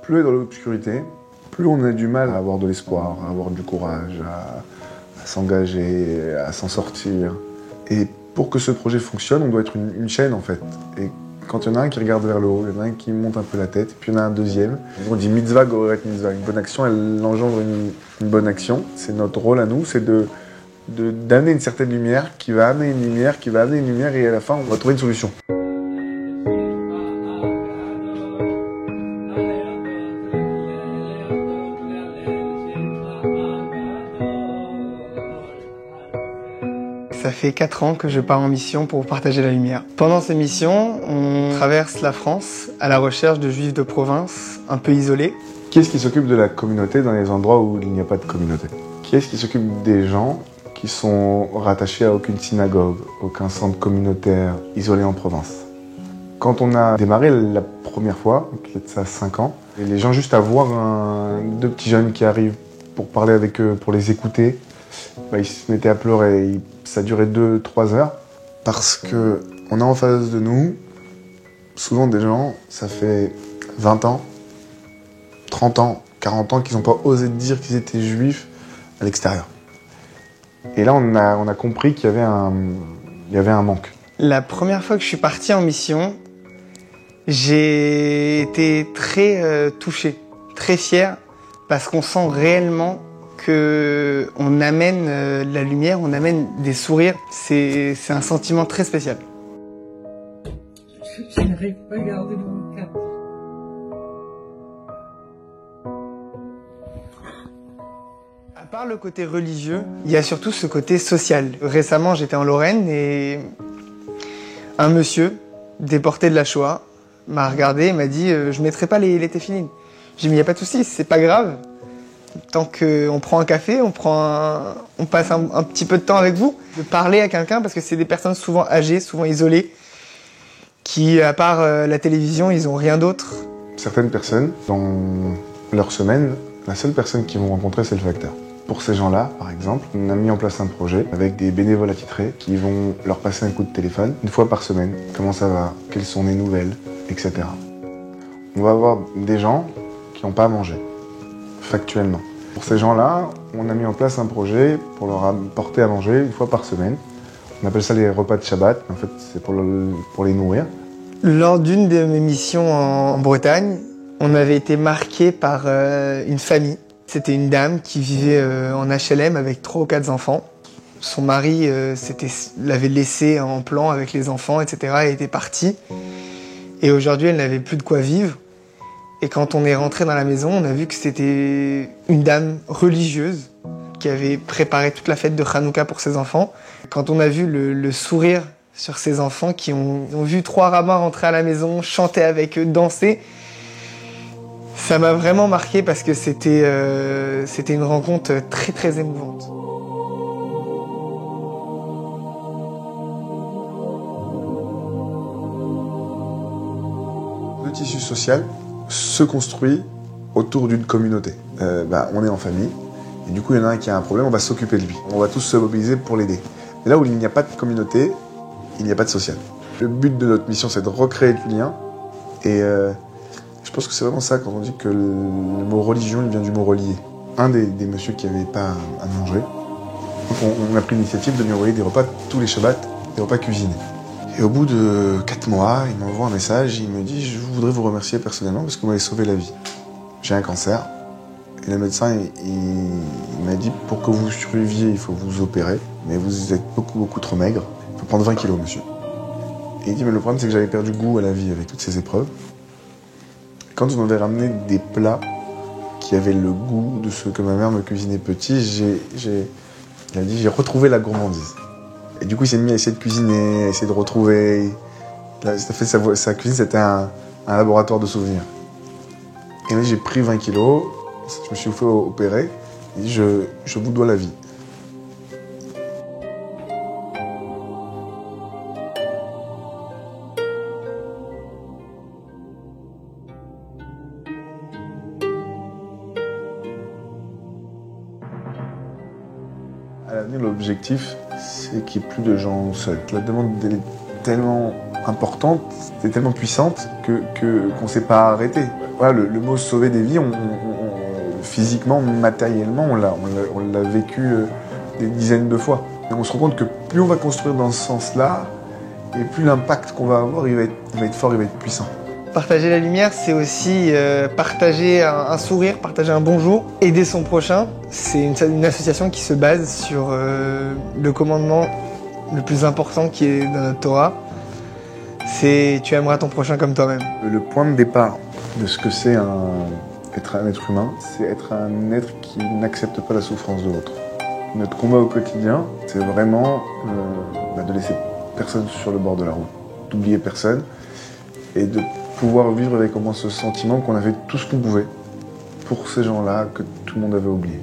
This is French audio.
plus on est dans l'obscurité, plus on a du mal à avoir de l'espoir, à avoir du courage, à s'engager, à s'en sortir. Et pour que ce projet fonctionne, on doit être une chaîne en fait. Et quand il y en a un qui regarde vers le haut, il y en a un qui monte un peu la tête, puis il y en a un deuxième. On dit mitzvah goret mitzvah. Une bonne action, elle engendre une bonne action. C'est notre rôle à nous, c'est d'amener une certaine lumière, qui va amener une lumière, qui va amener une lumière, et à la fin, on va trouver une solution. Ça fait 4 ans que je pars en mission pour partager la lumière. Pendant ces missions, on traverse la France à la recherche de juifs de province un peu isolés. Qui est-ce qui s'occupe de la communauté dans les endroits où il n'y a pas de communauté? Qui est-ce qui s'occupe des gens qui sont rattachés à aucune synagogue, aucun centre communautaire, isolé en province? Quand on a démarré la première fois, il y a de ça 5 ans, et les gens juste à voir deux petits jeunes qui arrivent pour parler avec eux, pour les écouter, ils se mettaient à pleurer. Ça durait 2-3 heures parce que on a en face de nous souvent des gens, ça fait 20 ans, 30 ans, 40 ans qu'ils n'ont pas osé dire qu'ils étaient juifs à l'extérieur. Et là, on a compris qu'il y avait un manque. La première fois que je suis parti en mission, j'ai été très touché, très fier, parce qu'on sent réellement qu'on amène la lumière, on amène des sourires. C'est un sentiment très spécial. Je n'arrive pas à garder mon cap. À part le côté religieux, il y a surtout ce côté social. Récemment, j'étais en Lorraine et un monsieur, déporté de la Shoah, m'a regardé et m'a dit « Je mettrai pas les téphilines ». J'ai dit « Mais il n'y a pas de souci, c'est pas grave. Tant qu'on prend un café, on passe un petit peu de temps avec vous. » De parler à quelqu'un, parce que c'est des personnes souvent âgées, souvent isolées, qui, à part la télévision, ils n'ont rien d'autre. Certaines personnes, dans leur semaine, la seule personne qu'ils vont rencontrer, c'est le facteur. Pour ces gens-là, par exemple, on a mis en place un projet avec des bénévoles attitrés qui vont leur passer un coup de téléphone une fois par semaine. Comment ça va? Quelles sont les nouvelles? Etc. On va avoir des gens qui n'ont pas à manger, factuellement. Pour ces gens-là, on a mis en place un projet pour leur apporter à manger une fois par semaine. On appelle ça les repas de Shabbat. En fait, c'est pour les nourrir. Lors d'une de mes missions en Bretagne, on avait été marqué par une famille. C'était une dame qui vivait en HLM avec 3 ou 4 enfants. Son mari l'avait laissée en plan avec les enfants, etc. et était parti. Et aujourd'hui, elle n'avait plus de quoi vivre. Et quand on est rentré dans la maison, on a vu que c'était une dame religieuse qui avait préparé toute la fête de Hanouka pour ses enfants. Quand on a vu le sourire sur ses enfants qui ont vu 3 rabbins rentrer à la maison, chanter avec eux, danser, ça m'a vraiment marqué parce que c'était une rencontre très très émouvante. Le tissu social se construit autour d'une communauté. On est en famille, et du coup il y en a un qui a un problème, on va s'occuper de lui. On va tous se mobiliser pour l'aider. Mais là où il n'y a pas de communauté, il n'y a pas de social. Le but de notre mission, c'est de recréer du lien, et je pense que c'est vraiment ça quand on dit que le mot religion, il vient du mot relier. Un des messieurs qui n'avait pas à manger, on a pris l'initiative de lui envoyer des repas tous les Shabbats, des repas cuisinés. Et au bout de 4 mois, il m'envoie un message, il me dit « Je voudrais vous remercier personnellement parce que vous m'avez sauvé la vie. J'ai un cancer. » Et le médecin, il m'a dit « Pour que vous surviviez, il faut vous opérer, mais vous êtes beaucoup trop maigre. Il faut prendre 20 kilos, monsieur. » Et il dit « Mais le problème, c'est que j'avais perdu goût à la vie avec toutes ces épreuves. Quand vous m'avez ramené des plats qui avaient le goût de ce que ma mère me cuisinait petit, il a dit « J'ai retrouvé la gourmandise. » Et du coup, il s'est mis à essayer de cuisiner, à essayer de retrouver. Là, sa cuisine, c'était un laboratoire de souvenirs. Et là, j'ai pris 20 kilos, je me suis fait opérer, et je vous dois la vie. À l'avenir, l'objectif, c'est qu'il n'y ait plus de gens seuls. La demande elle est tellement importante, c'était tellement puissante qu'on ne s'est pas arrêté. Voilà, le mot sauver des vies, physiquement, matériellement, on l'a vécu des dizaines de fois. Et on se rend compte que plus on va construire dans ce sens-là, et plus l'impact qu'on va avoir, il va être fort, il va être puissant. Partager la lumière, c'est aussi partager un sourire, partager un bonjour, aider son prochain. C'est une association qui se base sur le commandement le plus important qui est dans notre Torah. C'est « tu aimeras ton prochain comme toi-même ». Le point de départ de ce que c'est être un être humain, c'est être un être qui n'accepte pas la souffrance de l'autre. Notre combat au quotidien, c'est vraiment de laisser personne sur le bord de la route, d'oublier personne et de pouvoir vivre avec au moins ce sentiment qu'on avait tout ce qu'on pouvait pour ces gens-là que tout le monde avait oublié.